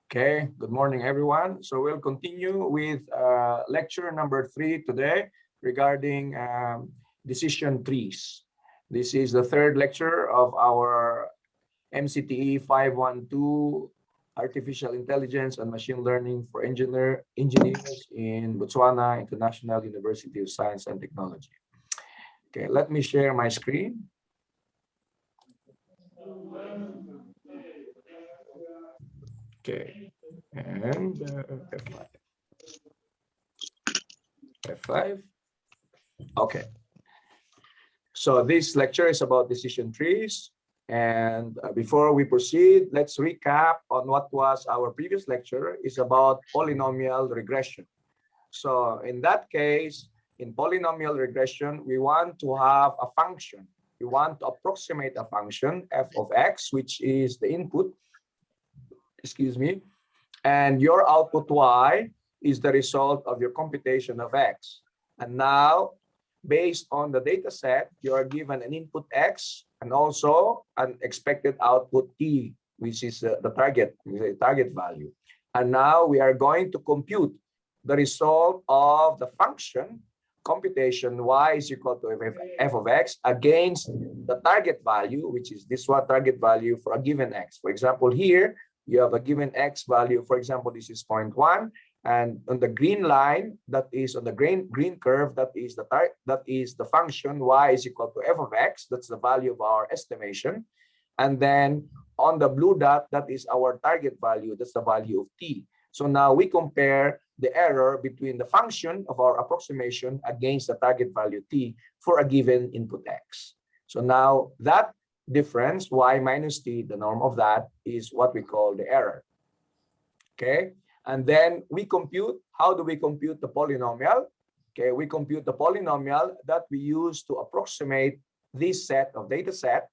Okay, good morning, everyone. So we'll continue with lecture number 3 today regarding decision trees. This is the third lecture of our MCTE 512 Artificial Intelligence and Machine Learning for Engineers in Botswana International University of Science and Technology. Okay, let me share my screen. Okay, and F5. F5. Okay. So this lecture is about decision trees. And before we proceed, let's recap on what was our previous lecture. Is about polynomial regression. So in that case, in polynomial regression, we want to have a function. We want to approximate a function, f of x, which is the input, excuse me, and your output y is the result of your computation of x. And now, based on the data set, you are given an input x and also an expected output t, which is the target value. And now we are going to compute the result of the function computation y is equal to f of x against the target value, which is this one target value for a given x. For example, here you have a given x value. For example, this is 0.1. And on the green line, that is on the green curve, that is the function y is equal to f of x. That's the value of our estimation. And then on the blue dot, that is our target value. That's the value of t. So now we compare the error between the function of our approximation against the target value t for a given input x. So now that difference, y minus t, the norm of that, is what we call the error. Okay. And then we compute. How do we compute the polynomial? Okay, we compute the polynomial that we use to approximate this set of data set.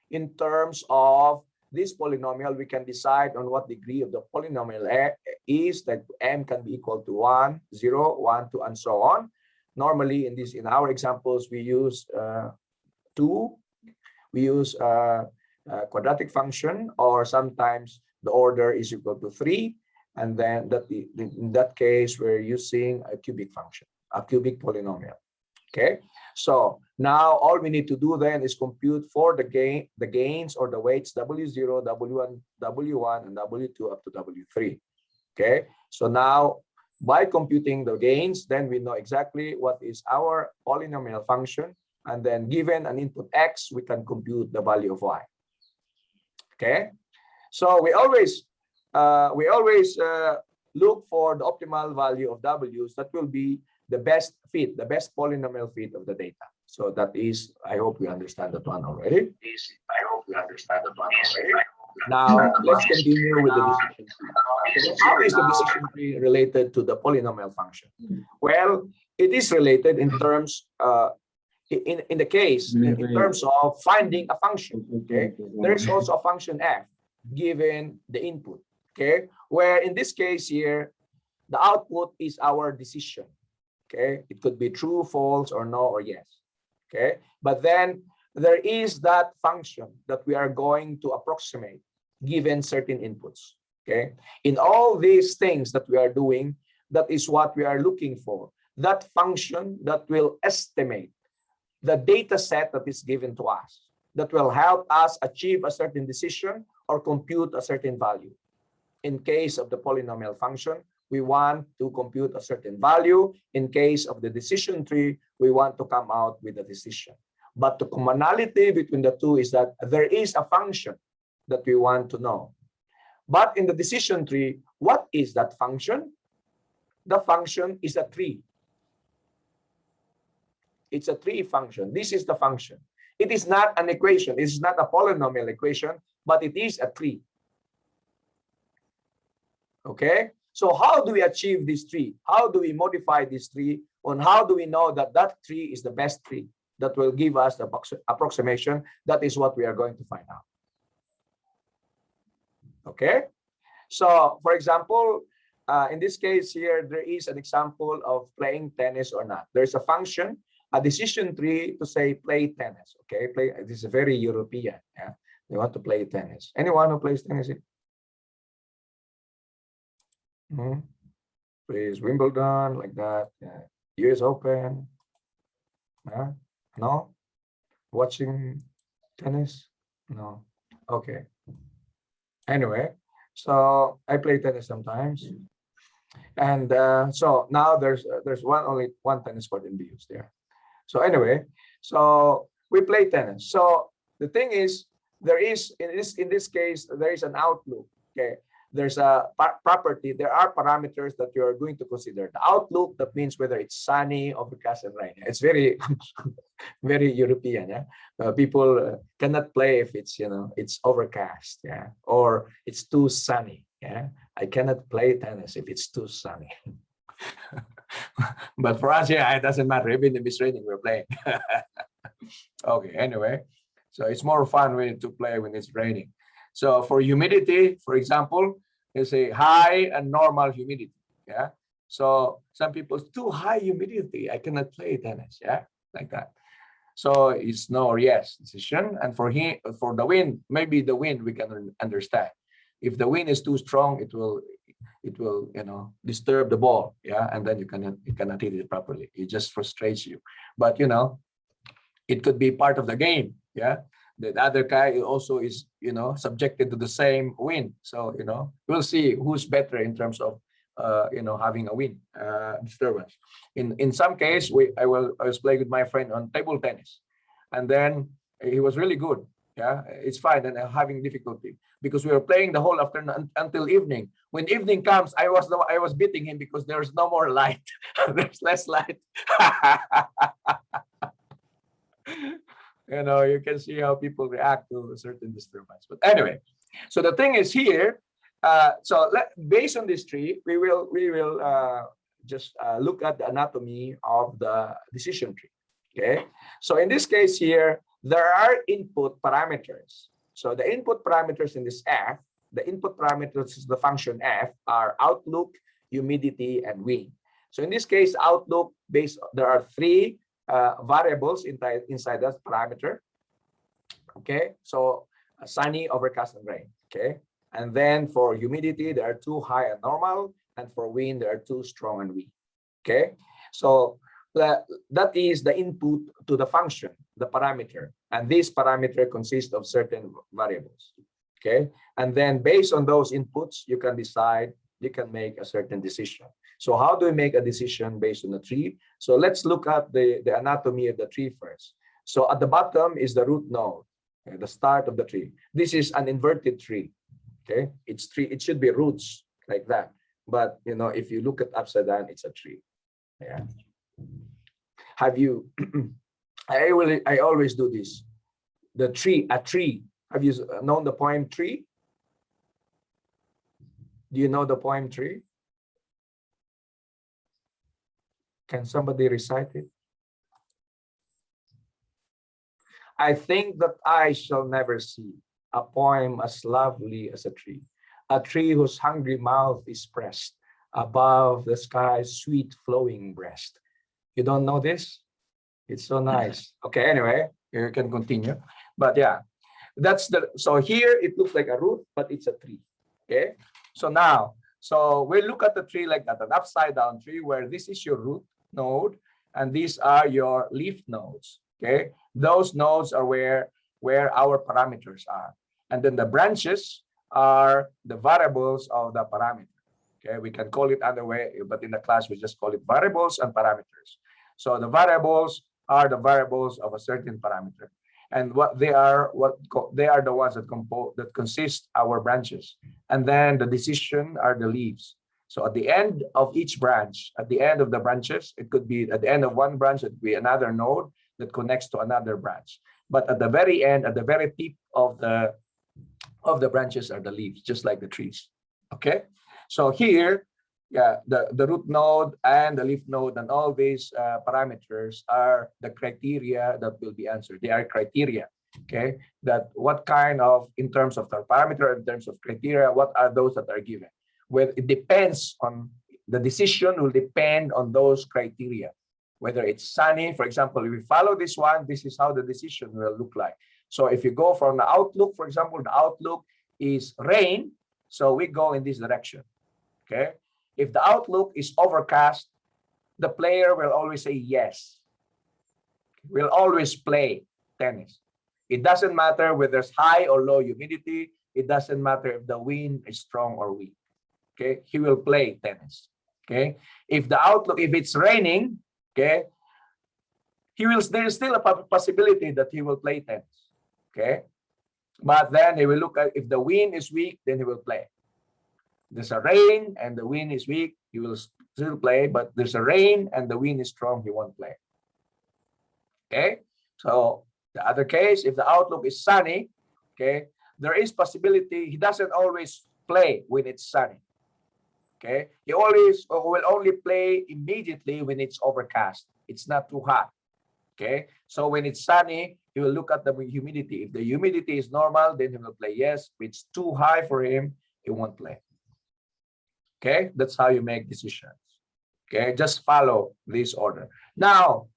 In terms of this polynomial, we can decide on what degree of the polynomial is, that m can be equal to 1, 0, 1, 2, and so on. Normally, in our examples, we use 2. We use a quadratic function, or sometimes the order is equal to 3. And then in that case, we're using a cubic function, a cubic polynomial. Okay, so now all we need to do then is compute for the gains or the weights W0, W1, W1, and W2 up to W3. Okay, so now by computing the gains, then we know exactly what is our polynomial function. And then given an input x, we can compute the value of y. Okay, so we always look for the optimal value of w's that will be the best fit, the best polynomial fit of the data. So that is, I hope we understand that one already. Now let's continue with the decision tree. So how is the decision tree related to the polynomial function? Well, it is related in terms in the case in terms of finding a function. Okay, there is also a function f given the input. Okay, where in this case here, the output is our decision. Okay, it could be true, false, or no, or yes. Okay, but then there is that function that we are going to approximate given certain inputs. Okay, in all these things that we are doing, that is what we are looking for. That function that will estimate the data set that is given to us, that will help us achieve a certain decision or compute a certain value. In case of the polynomial function, we want to compute a certain value. In case of the decision tree, we want to come out with a decision. But the commonality between the two is that there is a function that we want to know. But in the decision tree, what is that function? The function is a tree. It's a tree function. This is the function. It is not an equation. It's not a polynomial equation, but it is a tree. Okay, so how do we achieve this tree? How do we modify this tree? And how do we know that that tree is the best tree that will give us the approximation? That is what we are going to find out. Okay, so for example, in this case here, there is an example of playing tennis or not. There's a function, a decision tree to say play tennis. Okay, this is very European. Yeah, they want to play tennis. Anyone who plays tennis? Mhm. Please, Wimbledon, like that. Yeah. US Open. No? Watching tennis? No. Okay. Anyway, so I play tennis sometimes. And so now there's only one tennis court in the use there. So anyway, so we play tennis. So the thing is, there is in this case there is an outlook. Okay, there's a property. There are parameters that you are going to consider. The outlook, that means whether it's sunny, overcast, and rain. It's very very European. Yeah, people cannot play if it's it's overcast. Yeah, or it's too sunny. Yeah, I cannot play tennis if it's too sunny. But for us, yeah, it doesn't matter. Even if it's raining, we're playing. Okay, anyway, so it's more fun to play when it's raining. So for humidity, for example, is a high and normal humidity. Yeah. So some people, too high humidity, I cannot play tennis. Yeah, like that. So it's no or yes decision. And for the wind, maybe the wind we can understand. If the wind is too strong, it will disturb the ball. Yeah, and then you cannot hit it properly. It just frustrates you. But it could be part of the game. Yeah, the other guy also is subjected to the same wind. So we'll see who's better in terms of having a wind disturbance. In some case, I was playing with my friend on table tennis, and then he was really good. Yeah, it's fine, and I'm having difficulty because we were playing the whole afternoon until evening. When evening comes, I was beating him because there's no more light. There's less light. You can see how people react to a certain disturbance. But anyway, so the thing is here. Based on this tree, we will just look at the anatomy of the decision tree. Okay. So in this case here, there are input parameters. So the input parameters in this F, the input parameters is the function F, are outlook, humidity, and wind. So in this case, outlook there are three variables inside that parameter. Okay, so sunny, overcast, and rain. Okay, and then for humidity, there are two high and normal, and for wind, there are two strong and weak. Okay, so that is the input to the function, the parameter, and this parameter consists of certain variables. Okay, and then based on those inputs, you can make a certain decision. So how do we make a decision based on the tree? So let's look at the anatomy of the tree first. So at the bottom is the root node, the start of the tree. This is an inverted tree. Okay, it should be roots like that. But if you look at upside down, it's a tree. Yeah. Have you? I always do this. A tree. Have you known the poem Tree? Do you know the poem Tree? Can somebody recite it? I think that I shall never see a poem as lovely as a tree whose hungry mouth is pressed above the sky's sweet flowing breast. You don't know this? It's so nice. Okay, anyway, you can continue. But yeah, so here it looks like a root, but it's a tree. Okay, so we look at the tree like that, an upside down tree where this is your root node and these are your leaf nodes. Okay, those nodes are where our parameters are, and then the branches are the variables of the parameter. Okay, we can call it other way, but in the class we just call it variables and parameters. So the variables are the variables of a certain parameter, and they are the ones that consist our branches, and then the decision are the leaves. So at the end of each branch, at the end of the branches, it could be at the end of one branch, it could be another node that connects to another branch. But at the very end, at the very tip of the branches are the leaves, just like the trees. Okay, so here, yeah, the root node and the leaf node and all these parameters are the criteria that will be answered. They are criteria. Okay, that what kind of, in terms of the parameter, in terms of criteria, what are those that are given? Well, it depends on the decision, will depend on those criteria. Whether it's sunny, for example, if we follow this one, this is how the decision will look like. So if you go from the outlook, for example, the outlook is rain, so we go in this direction. Okay. If the outlook is overcast, the player will always say yes. Will always play tennis. It doesn't matter whether there's high or low humidity. It doesn't matter if the wind is strong or weak. Okay, he will play tennis. Okay, if the outlook, if it's raining, okay, there's still a possibility that he will play tennis. Okay, but then he will look at, if the wind is weak, then he will play. There's a rain and the wind is weak, he will still play, but there's a rain and the wind is strong, he won't play. Okay, so the other case, if the outlook is sunny, okay, there is possibility he doesn't always play when it's sunny. Okay, he always will only play immediately when it's overcast. It's not too hot. Okay, so when it's sunny, he will look at the humidity. If the humidity is normal, then he will play yes. If it's too high for him, he won't play. Okay, that's how you make decisions. Okay, just follow this order. Now,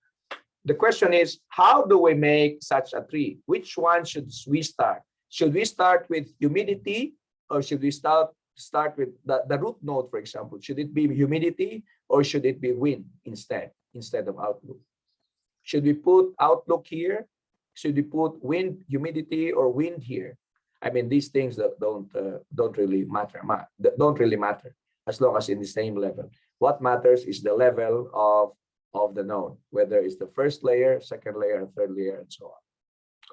the question is, how do we make such a tree? Which one should we start? Should we start with humidity, or should we start with the root node, for example? Should it be humidity or should it be wind instead of outlook? Should we put outlook here? Should we put wind, humidity, or wind here? I mean, these things that don't really matter. Don't really matter as long as in the same level. What matters is the level of the node, whether it's the first layer, second layer, third layer, and so on.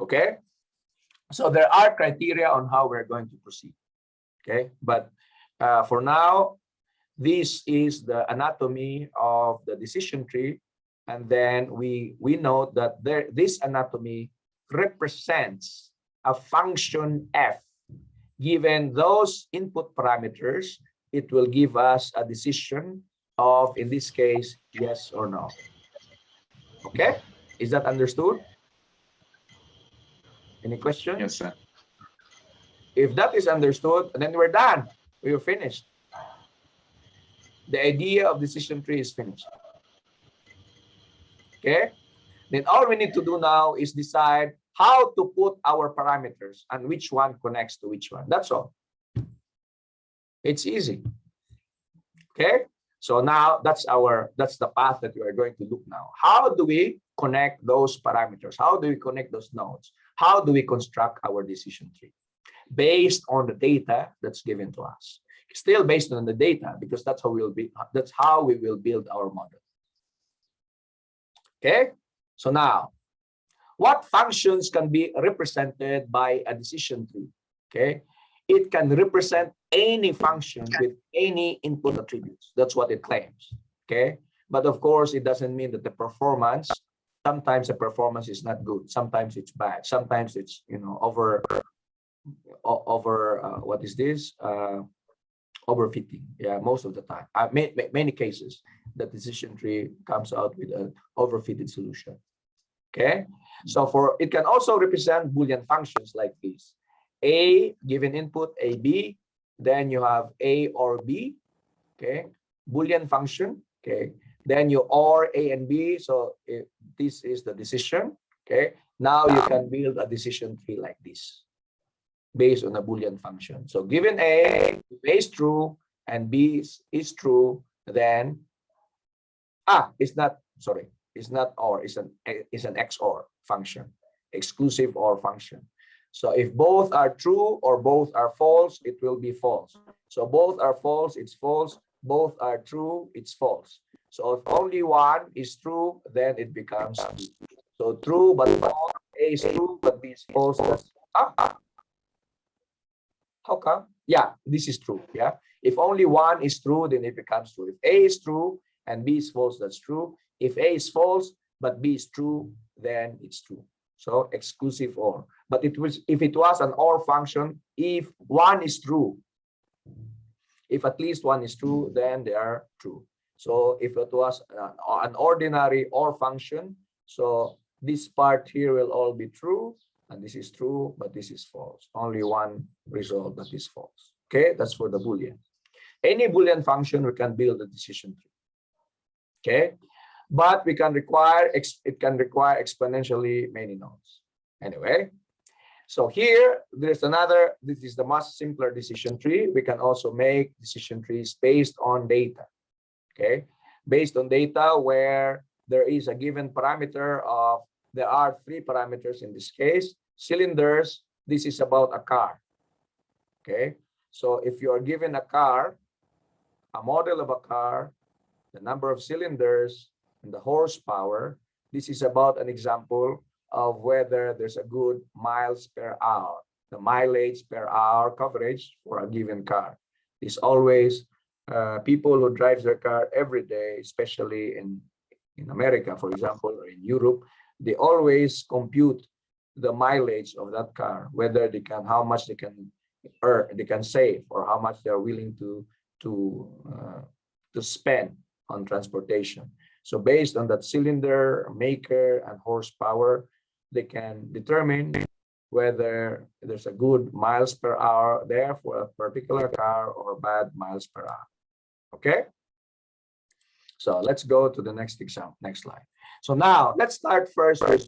Okay, so there are criteria on how we're going to proceed. Okay, but for now, this is the anatomy of the decision tree, and then we note that this anatomy represents a function f. Given those input parameters, it will give us a decision of, in this case, yes or no. Okay, is that understood? Any questions? Yes, sir. If that is understood, then we're done. We are finished. The idea of decision tree is finished. Okay, then all we need to do now is decide how to put our parameters and which one connects to which one. That's all. It's easy. Okay, so now that's the path that we are going to look now. How do we connect those parameters? How do we connect those nodes? How do we construct our decision tree based on the data that's given to us? Still based on the data, because that's how we will build our model. Okay, so now what functions can be represented by a decision tree? Okay, it can represent any function with any input attributes. That's what it claims. Okay, but of course it doesn't mean that the performance, sometimes the performance is not good, sometimes it's bad, sometimes it's, you know, what is this, overfitting. Yeah, most of the time, many cases the decision tree comes out with an overfitted solution. Okay, so it can also represent Boolean functions like this: a given input a b, then you have a or b. Okay, Boolean function. Okay, then you or a and b. So this is the decision. Okay, now you can build a decision tree like this based on a Boolean function. So given a, if a is true and b is true, then it's not or, it's an XOR function, exclusive OR function. So if both are true or both are false, it will be false. So both are false, it's false. Both are true, it's false. So if only one is true, then it becomes true. So true but false, A is true but B is false. How come? Yeah, this is true. Yeah, if only one is true, then it becomes true. If A is true and B is false, that's true. If A is false but B is true, then it's true. So exclusive OR. But if it was an OR function, if one is true, if at least one is true, then they are true. So if it was an ordinary OR function, so this part here will all be true, and this is true, but this is false. Only one result that is false. Okay, that's for the Boolean. Any Boolean function, we can build a decision tree. Okay, but it can require exponentially many nodes. Anyway, So here, there's another, this is the much simpler decision tree. We can also make decision trees based on data, okay? Based on data where there is a given parameter of, there are 3 parameters in this case. Cylinders, this is about a car, okay? So if you are given a car, a model of a car, the number of cylinders, and the horsepower, this is about an example of whether there's a good miles per hour, the mileage per hour coverage for a given car. It's always people who drive their car every day, especially in America, for example, or in Europe, they always compute the mileage of that car, whether they can, how much they can earn, they can save, or how much they're willing to spend on transportation. So based on that cylinder, maker, and horsepower, they can determine whether there's a good miles per hour there for a particular car or bad miles per hour. Okay? So let's go to the next example, next slide. So now let's start first with,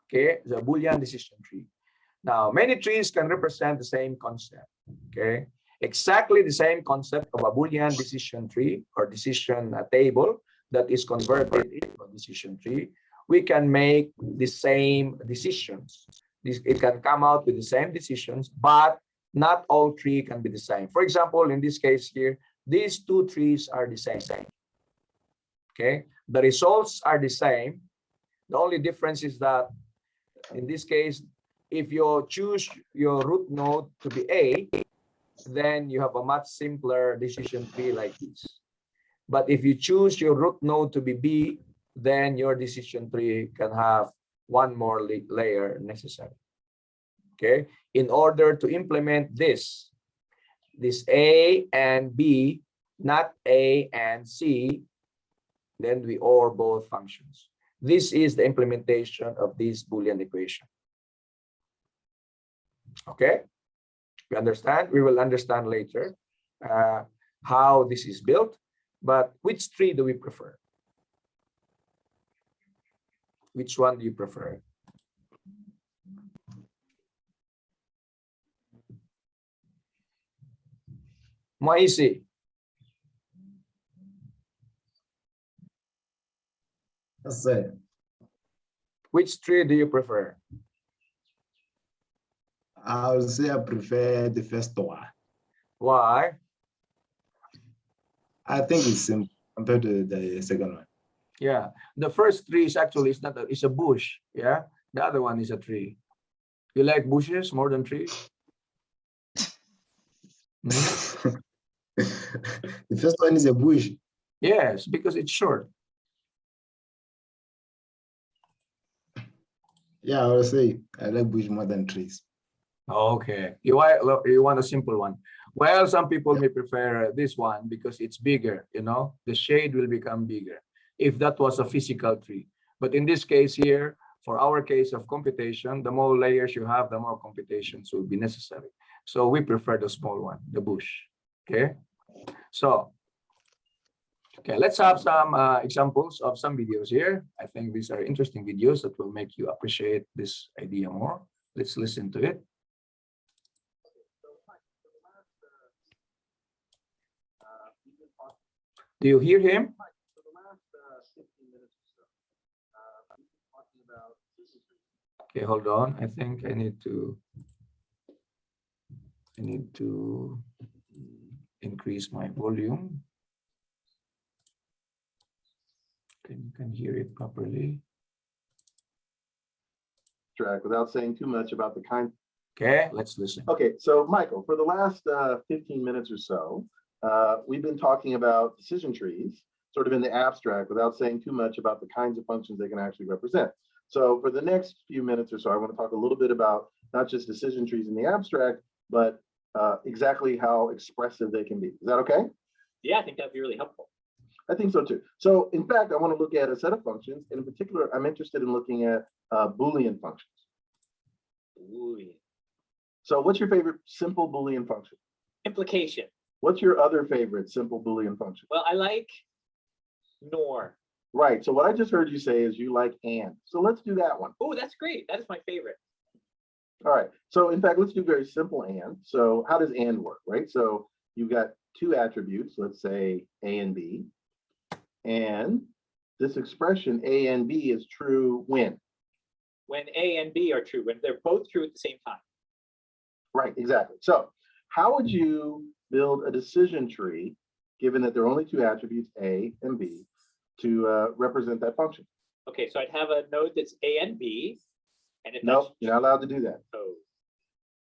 okay, the Boolean decision tree. Now, many trees can represent the same concept, okay? Exactly the same concept of a Boolean decision tree or decision table that is converted into a decision tree. We can make the same decisions. It can come out with the same decisions, but not all 3 can be the same. For example, in this case here, these 2 trees are the same. Okay, the results are the same. The only difference is that in this case, if you choose your root node to be A, then you have a much simpler decision tree like this. But if you choose your root node to be B, then your decision tree can have one more layer necessary. Okay, in order to implement this A and B, not A and C, then we OR both functions. This is the implementation of this Boolean equation. Okay, we understand? We will understand later how this is built, but which tree do we prefer? Which one do you prefer? Moisi. Yes, sir. Which tree do you prefer? I would say I prefer the first one. Why? I think it's simple compared to the second one. Yeah, the first tree is actually, it's not a, it's a bush. Yeah, the other one is a tree. You like bushes more than trees? The first one is a bush. Yes, because it's short. Yeah, I would say I like bush more than trees. Okay, you want a simple one. Well, some people may prefer this one because it's bigger, you know, the shade will become bigger if that was a physical tree. But in this case here, for our case of computation, the more layers you have, the more computations will be necessary. So we prefer the small one, the bush. Okay, so okay, let's have some examples of some videos here. I think these are interesting videos that will make you appreciate this idea more. Let's listen to it. Do you hear him? Okay, hold on. I think I need to increase my volume. You can hear it properly. Without saying too much about the kind. Okay, let's listen. Okay, so Michael, for the last 15 minutes or so, we've been talking about decision trees, sort of in the abstract, without saying too much about the kinds of functions they can actually represent. So for the next few minutes or so, I want to talk a little bit about not just decision trees in the abstract, but exactly how expressive they can be. Is that okay? Yeah, I think that'd be really helpful. I think so too. So in fact, I want to look at a set of functions. And in particular, I'm interested in looking at Boolean functions. Boolean. So what's your favorite simple Boolean function? Implication. What's your other favorite simple Boolean function? Well, I like nor. Right. So what I just heard you say is you like and. So let's do that one. Oh, that's great. That is my favorite. All right. So in fact, let's do very simple and. So how does and work, right? So you've got two attributes, let's say A and B. And this expression A and B is true when? When A and B are true, when they're both true at the same time. Right, exactly. So how would you build a decision tree, given that there are only two attributes, A and B, to represent that function? Okay, so I'd have a node that's A and B. And if No, that's you're not allowed to do that. oh,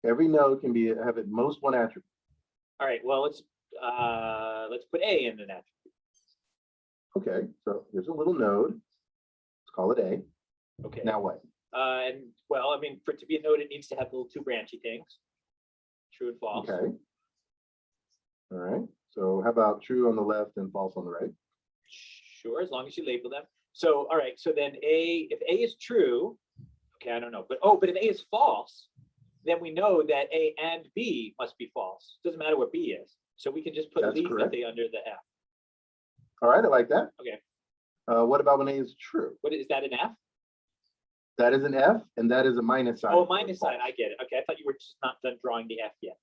Every node can be have at most one attribute. all right, well, let's put A in an attribute. Okay, so here's a little node. Let's call it A. Okay. Now what? And well, I mean, for it to be a node, it needs to have little two branchy things. True and false. Okay. All right. So how about true on the left and false on the right? Sure, as long as you label them. So, all right, so then if A is true, okay, I don't know, but but if A is false, then we know that A and B must be false. Doesn't matter what B is. So we can just put That's leave correct. if they under the F. All right, I like that. Okay. What about when A is true? What is that, an F? That is an F, and that is a minus sign. Oh, minus sign, I get it. Okay, I thought you were just not done drawing the F yet.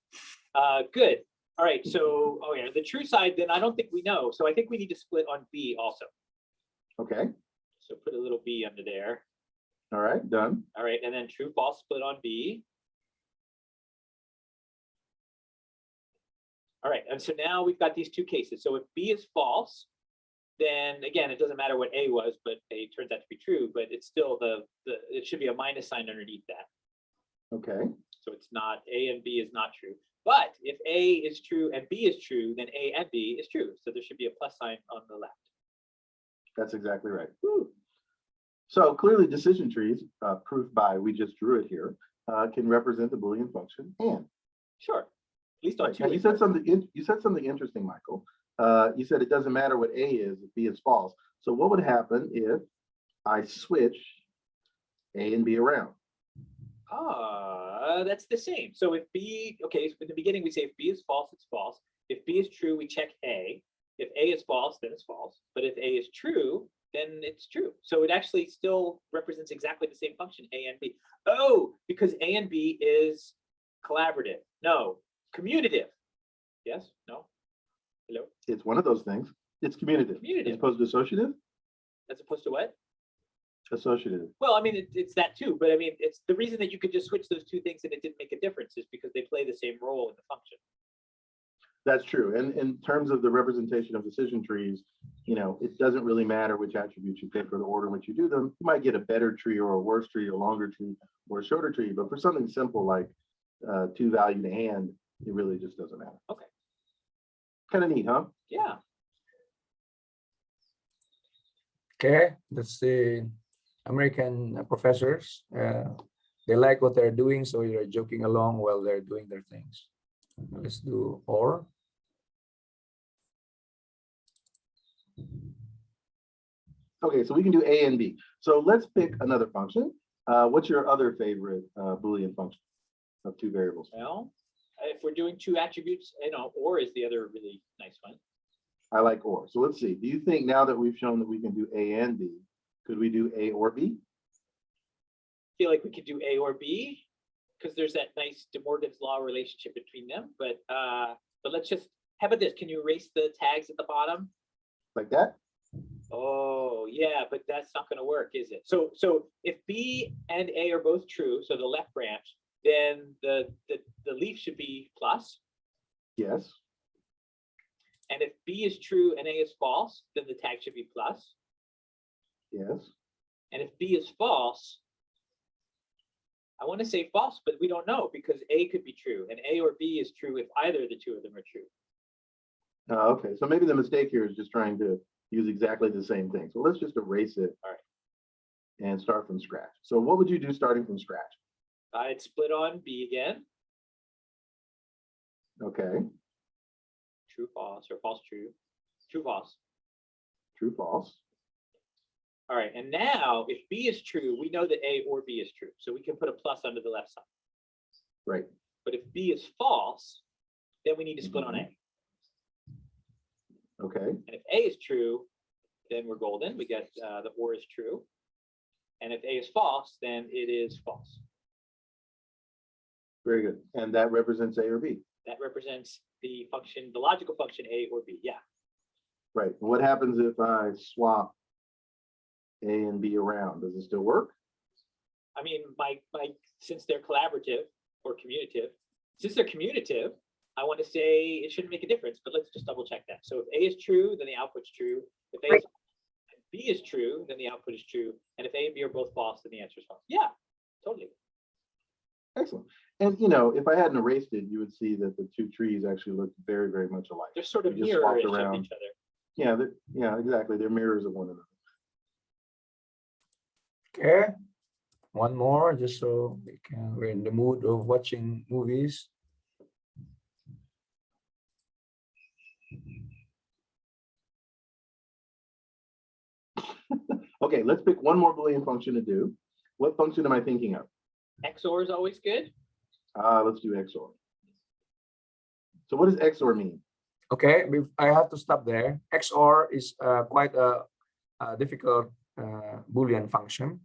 Good. All right, so, oh yeah, the true side, then I don't think we know. So I think we need to split on B also. Okay. So put a little B under there. All right, done. All right, and then true, false, split on B. All right, and so now we've got these two cases. So if B is false, then again, it doesn't matter what A was, but A turns out to be true, but it's still it should be a minus sign underneath that. Okay. So it's not, A and B is not true. But if A is true and B is true, then A and B is true. So there should be a plus sign on the left. That's exactly right. Woo. So clearly decision trees, proof by, we just drew it here, can represent the Boolean function and. Sure. At least on Right. two. Now, you said something interesting, Michael. You said it doesn't matter what A is if B is false. So what would happen if I switch A and B around? That's the same. So if B, okay, so in the beginning we say if B is false, it's false. If B is true, we check A. If A is false, then it's false. But if A is true, then it's true. So it actually still represents exactly the same function, A and B. Oh, because A and B is collaborative. No, commutative. Yes? No? Hello? It's one of those things. It's commutative. Commutative. As opposed to associative? As opposed to what? Associative. Well, I mean, it's that too, but I mean, it's the reason that you could just switch those two things and it didn't make a difference is because they play the same role in the function. That's true. And in terms of the representation of decision trees, you know, it doesn't really matter which attributes you pick or the order in which you do them. You might get a better tree or a worse tree, a longer tree or a shorter tree, but for something simple like two-valued and, it really just doesn't matter. Okay. Kind of neat, huh? Yeah. Okay, that's the American professors. They like what they're doing, so you're joking along while they're doing their things. Let's do or. Okay, so we can do A and B. So let's pick another function. What's your other favorite Boolean function of two variables? Well, if we're doing two attributes, you know, or is the other really nice one. I like or. So let's see. Do you think now that we've shown that we can do A and B, could we do A or B? Feel like we could do A or B because there's that nice De Morgan's law relationship between them. But let's just, how about this? Can you erase the tags at the bottom? Like that? Oh yeah, but that's not going to work, is it? So if B and A are both true, so the left branch, then the leaf should be plus. Yes. And if B is true and A is false, then the tag should be plus. Yes. And if B is false, I want to say false, but we don't know because A could be true and A or B is true if either of the two of them are true. Okay, so maybe the mistake here is just trying to use exactly the same thing. So let's just erase it. All right. And start from scratch. So what would you do starting from scratch? I'd split on B again. Okay, True, false, or false, true. True, false. true, false. All right, and now if B is true, we know that A or B is true. So we can put a plus under the left side. Right. But if B is false, then we need to split on A. Okay, And if A is true, then we're golden. We get the or is true. And if A is false, then it is false. Very good. And that represents A or B. That represents the function, the logical function A or B. Yeah. Right. What happens if I swap A and B around? Does it still work? I mean, since they're collaborative or commutative, I want to say it shouldn't make a difference, but let's just double check that. So if A is true, then the output's true. If A is B is true, then the output is true. And if A and B are both false, then the answer is false. Yeah, totally. Excellent. And you know, if I hadn't erased it, you would see that the two trees actually look very, very much alike. They're sort of We just swapped mirror around. each other. Yeah, yeah, exactly. They're mirrors of one another. Okay, one more, just so we're in the mood of watching movies. Okay, let's pick one more Boolean function to do. What function am I thinking of? XOR is always good. Let's do XOR. So what does XOR mean? Okay, I have to stop there. XOR is quite a difficult Boolean function.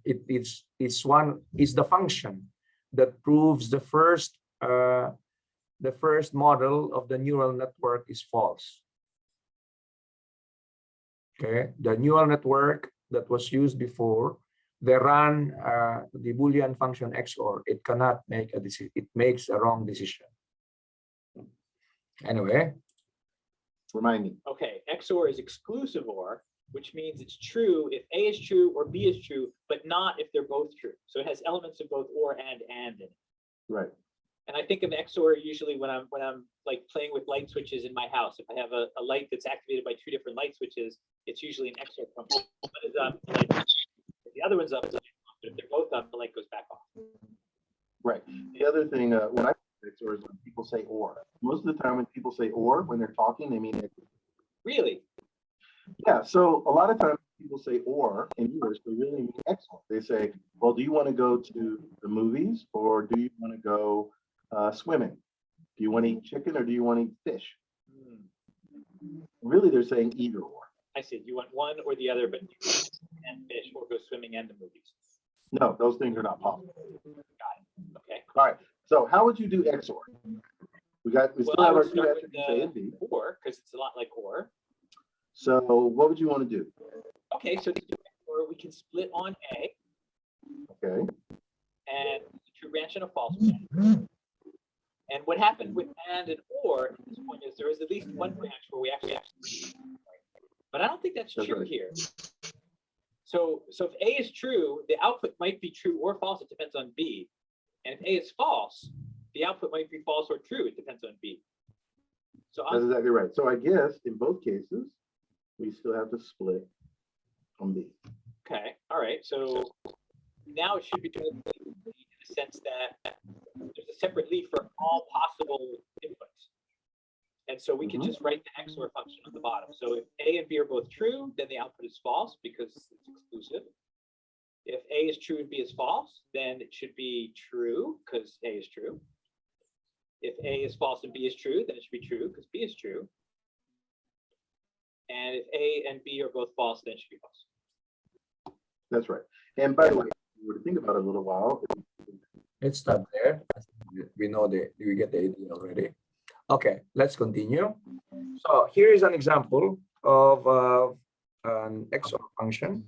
It's the function that proves the first model of the neural network is false. Okay, the neural network that was used before, they run the Boolean function XOR. It cannot make a decision. It makes a wrong decision. Anyway. Remind me. Okay, XOR is exclusive OR, which means it's true if A is true or B is true, but not if they're both true. So it has elements of both OR and in it. Right. And I think of XOR usually when I'm like playing with light switches in my house. If I have a light that's activated by two different light switches, it's usually an XOR function. One is up, the other one's up. But if they're both up, the light goes back off. Right. The other thing, when I XOR is when people say OR. Most of the time when people say OR, when they're talking, they mean XOR. Really? Yeah, so a lot of times people say OR in English, they really mean XOR. They say, well, do you want to go to the movies or do you want to go swimming? Do you want to eat chicken or do you want to eat fish? Really, they're saying either or. I see. You want one or the other, but you and fish or go swimming and the movies. No, those things are not possible. Got it. Okay. All right. So how would you do XOR? We still have our two attributes A and B. OR, because it's a lot like OR. So what would you want to do? Okay, so to do XOR, we can split on A. Okay. And a true branch and a false branch. And what happened with and OR at this point is there is at least one branch where we actually but I don't think that's true right. here. So if A is true, the output might be true or false. It depends on B. And if A is false, the output might be false or true. It depends on B. So that's exactly right. So I guess in both cases, we still have to split on B. Okay. All right. So now it should be doing in the sense that there's a separate leaf for all possible inputs. And so we can just write the XOR function on the bottom. So if A and B are both true, then the output is false because it's exclusive. If A is true and B is false, then it should be true because A is true. If A is false and B is true, then it should be true because B is true. And if A and B are both false, then it should be false. That's right. And by the way, if you were to think about it a little while. Let's stop there. We know we get the idea already. Okay, let's continue. So here is an example of an XOR function.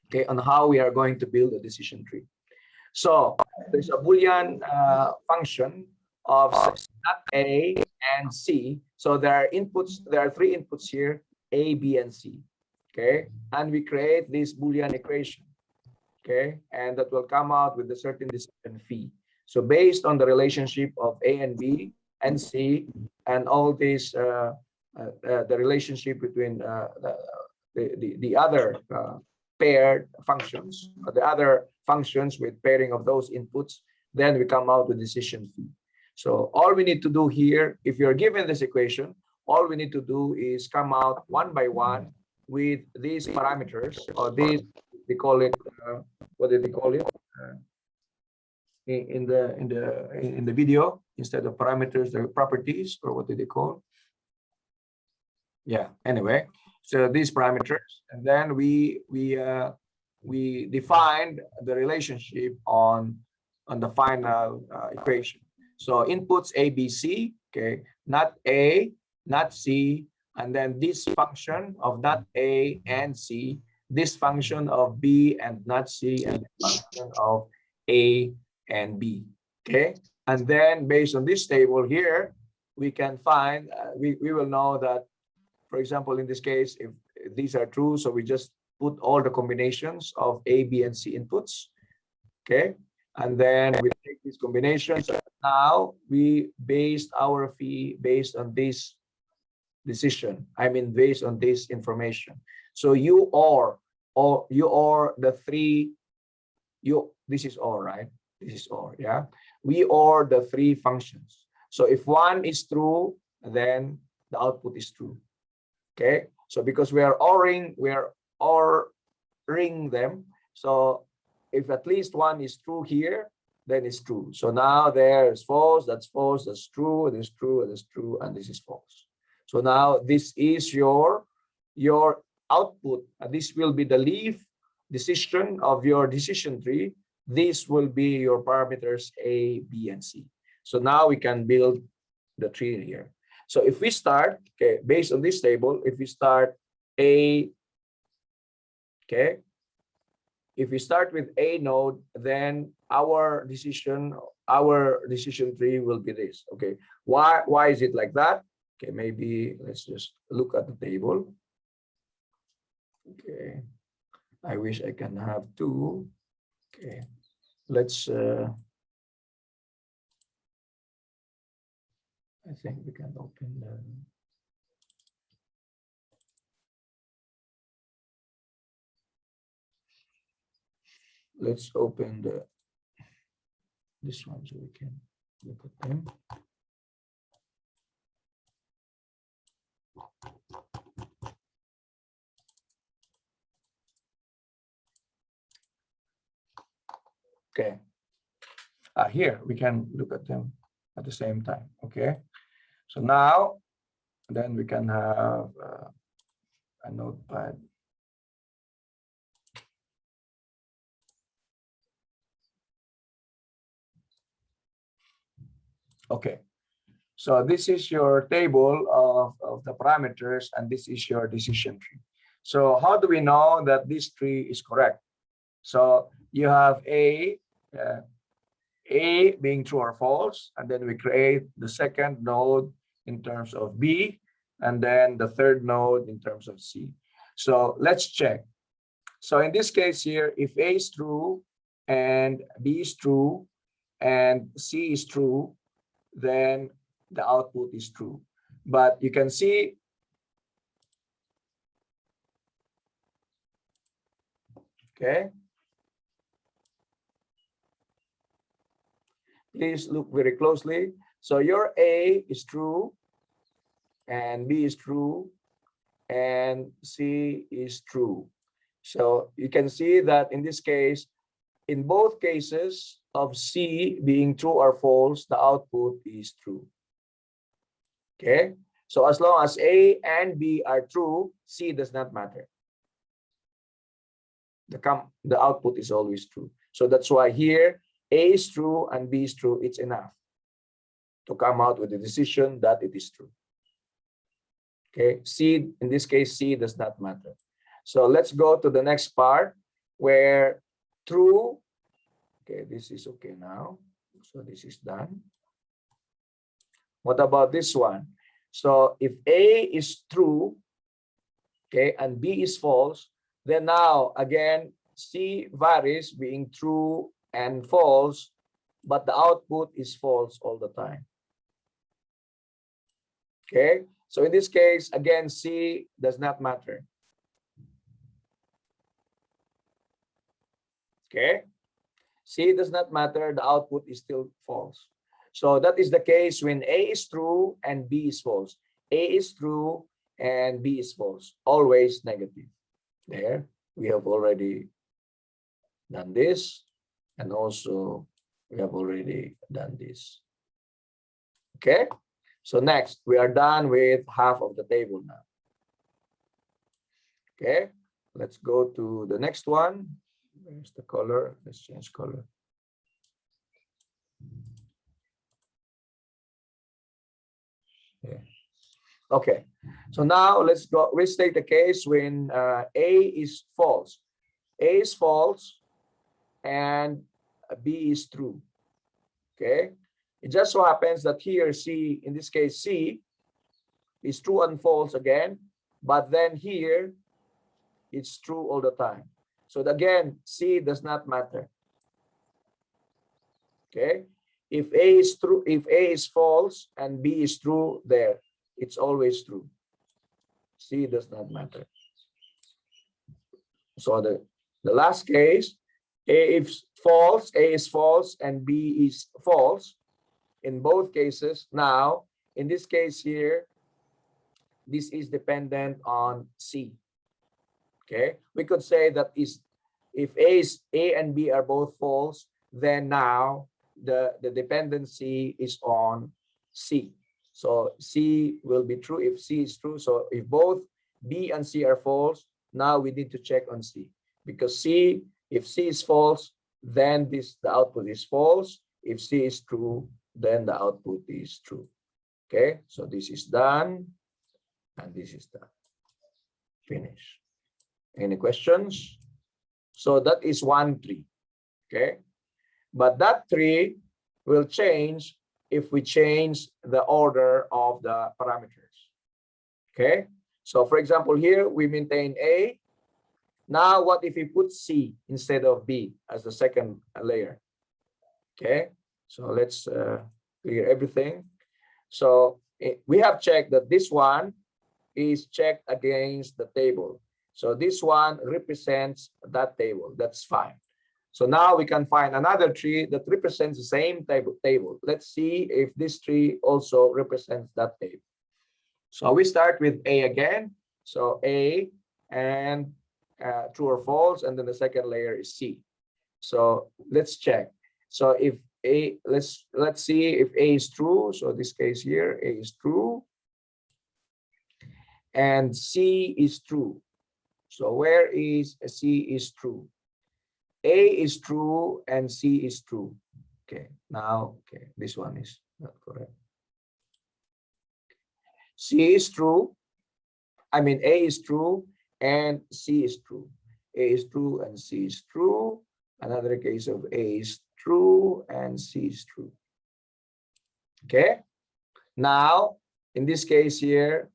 Okay, on how we are going to build a decision tree. So there's a Boolean function of not A and C. So there are inputs. There are three inputs here: A, B, and C. Okay, and we create this Boolean equation. Okay, and that will come out with a certain decision phi. So based on the relationship of A and B and C, and all this, the relationship between the other paired functions, or the other functions with pairing of those inputs, then we come out with decision phi. So all we need to do here, if you're given this equation, all we need to do is come out one by one with these parameters, or these, they call it, what did they call it? In the video, instead of parameters, the properties, or what do they call? Yeah, anyway, so these parameters, and then we we defined the relationship on the final equation. So inputs A, B, C, okay, not A, not C, and then this function of not A and C, this function of B and not C, and this function of A and B, okay? And then based on this table here, we can find, we will know that, for example, in this case, if these are true, so we just put all the combinations of A, B, and C inputs, okay? And then we take these combinations. Now we based our fee based on this decision. I mean, based on this information. So you or the three, this is or, right? This is or, yeah? We or the three functions. So if one is true, then the output is true. Okay, so because we are ORing them. So if at least one is true here, then it's true. So now there's false, that's true, and it's true, and it's true, and this is false. So now this is your output, and this will be the leaf decision of your decision tree. This will be your parameters A, B, and C. So now we can build the tree here. So if we start, okay, based on this table, if we start A, okay, if we start with A node, then our decision tree will be this. Okay, why is it like that? Okay, maybe let's just look at the table. Okay, I wish I can have two. Okay, let's I think we can open the let's open this one so we can look at them. Okay, here we can look at them at the same time. Okay, so now then we can have a notepad. Okay, so this is your table of the parameters, and this is your decision tree. So how do we know that this tree is correct? So you have A being true or false, and then we create the second node in terms of B, and then the third node in terms of C. So let's check. So in this case here, if A is true and B is true and C is true, then the output is true. But you can see, okay, please look very closely. So your A is true and B is true and C is true. So you can see that in this case, in both cases of C being true or false, the output is true. Okay, so as long as A and B are true, C does not matter. The output is always true. So that's why here A is true and B is true. It's enough to come out with the decision that it is true. Okay, C, in this case, C does not matter. So let's go to the next part where true. Okay, this is okay now. So this is done. What about this one? So if A is true, okay, and B is false, then now again, C varies being true and false, but the output is false all the time. Okay, so in this case, again, C does not matter. Okay, C does not matter, the output is still false. So that is the case when A is true and B is false. A is true and B is false, always negative. There, we have already done this, and also we have already done this. Okay, so next, we are done with half of the table now. Okay, let's go to the next one. Where's the color? Let's change color. Yeah. Okay. So now let's go. Let's take the case when A is false. A is false and B is true. Okay. It just so happens that here C, in this case C, is true and false again, but then here it's true all the time. So again, C does not matter. Okay. If A is true, if A is false and B is true, there, it's always true. C does not matter. So the last case, A is false and B is false. In both cases, now, in this case here, this is dependent on C. Okay, we could say that if A and B are both false, then now the dependency is on C. So C will be true if C is true. So if both B and C are false, now we need to check on C, because C, if C is false, then the output is false. If C is true, then the output is true. Okay, so this is done and this is done. Finish. Any questions? So that is one tree. Okay, but that tree will change if we change the order of the parameters. Okay, so for example, here we maintain A. Now what if we put C instead of B as the second layer? Okay, so let's clear everything. So we have checked that this one is checked against the table. So this one represents that table. That's fine. So now we can find another tree that represents the same table. Let's see if this tree also represents that table. So we start with A again. So A and true or false, and then the second layer is C. So let's check. So if A, let's see if A is true. So this case here, A is true and C is true. So where is C is true? A is true and C is true. Okay, now, okay, this one is not correct. C is true. I mean, A is true and C is true. A is true and C is true. Another case of A is true and C is true. Okay. Now, in this case here,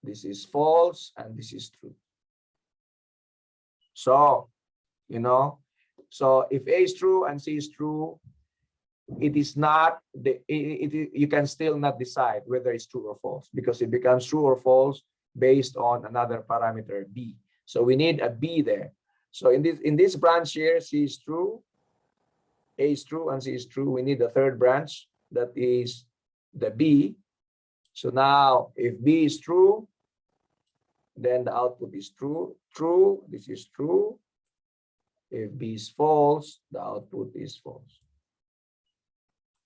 this is false and this is true. So, you know, so if A is true and C is true, it is not you can still not decide whether it's true or false, because it becomes true or false based on another parameter B. So we need a B there. So in this branch here, C is true, A is true and C is true. We need a third branch, that is the B. So now if B is true, then the output is true. True, this is true. If B is false, the output is false.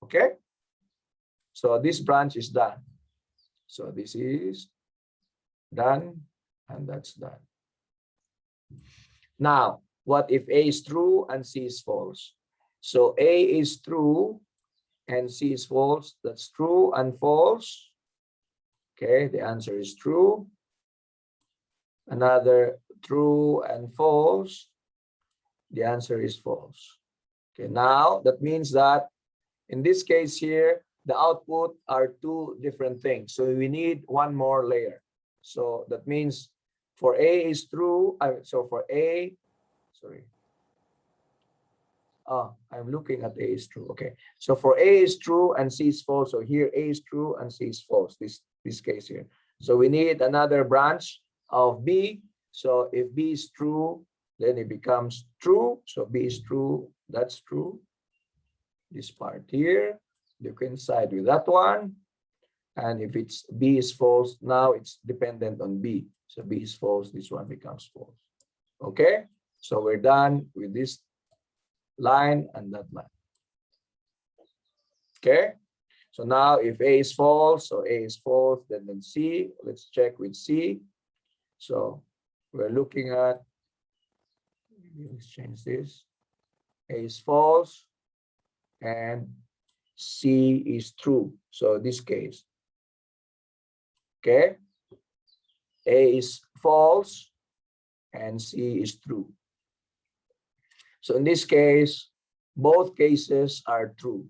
Okay, so this branch is done. So this is done and that's done. Now, what if A is true and C is false? So A is true and C is false. That's true and false. Okay, the answer is true. Another true and false. The answer is false. Okay, now that means that in this case here, the output are two different things. So we need one more layer. So that means for A is true. So for A, sorry. I'm looking at A is true. Okay. So for A is true and C is false. So here A is true and C is false. This case here. So we need another branch of B. So if B is true, then it becomes true. So B is true. That's true. This part here, you can side with that one. And if it's B is false, now it's dependent on B. So B is false, this one becomes false. Okay, so we're done with this line and that line. Okay, so now if A is false, so A is false, then C, let's check with C. So we're looking at let's change this. A is false and C is true. So this case, okay, A is false and C is true. So in this case, both cases are true.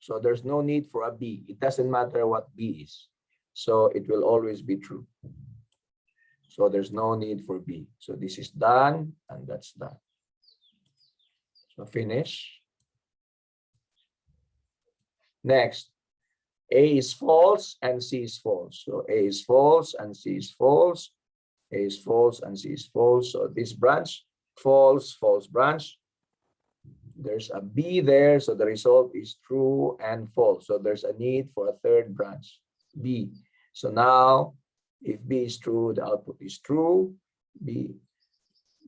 So there's no need for a B. It doesn't matter what B is. So it will always be true. So there's no need for B. So this is done and that's done. So finish. Next, A is false and C is false. So A is false and C is false. A is false and C is false. So this branch, false, false branch. There's a B there, so the result is true and false. So there's a need for a third branch, B. So now, if B is true, the output is true. B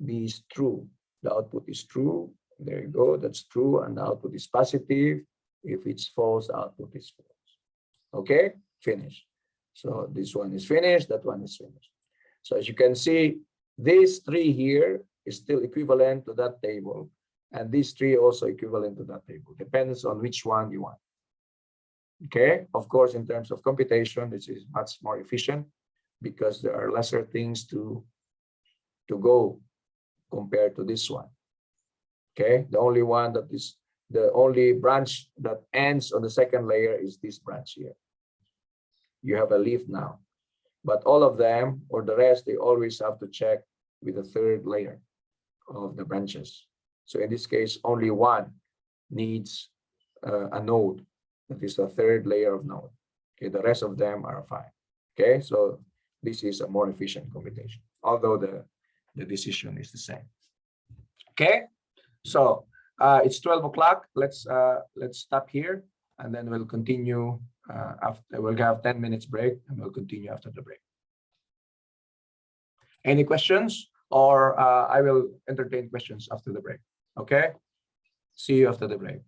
is true, the output is true. There you go, that's true, and the output is positive. If it's false, the output is false. Okay, finish. So this one is finished, that one is finished. So as you can see, these three here is still equivalent to that table. And these three also equivalent to that table. Depends on which one you want. Okay, of course, in terms of computation, this is much more efficient because there are lesser things to go compared to this one. Okay, the only one that is the only branch that ends on the second layer is this branch here. You have a leaf now, but all of them or the rest, they always have to check with the third layer of the branches. So in this case, only one needs a node. That is the third layer of node. Okay, the rest of them are fine. Okay, so this is a more efficient computation, although the decision is the same. Okay, so it's 12 o'clock. Let's stop here, and then we'll continue after. We'll have 10 minutes break, and we'll continue after the break. Any questions? Or I will entertain questions after the break. Okay, see you after the break.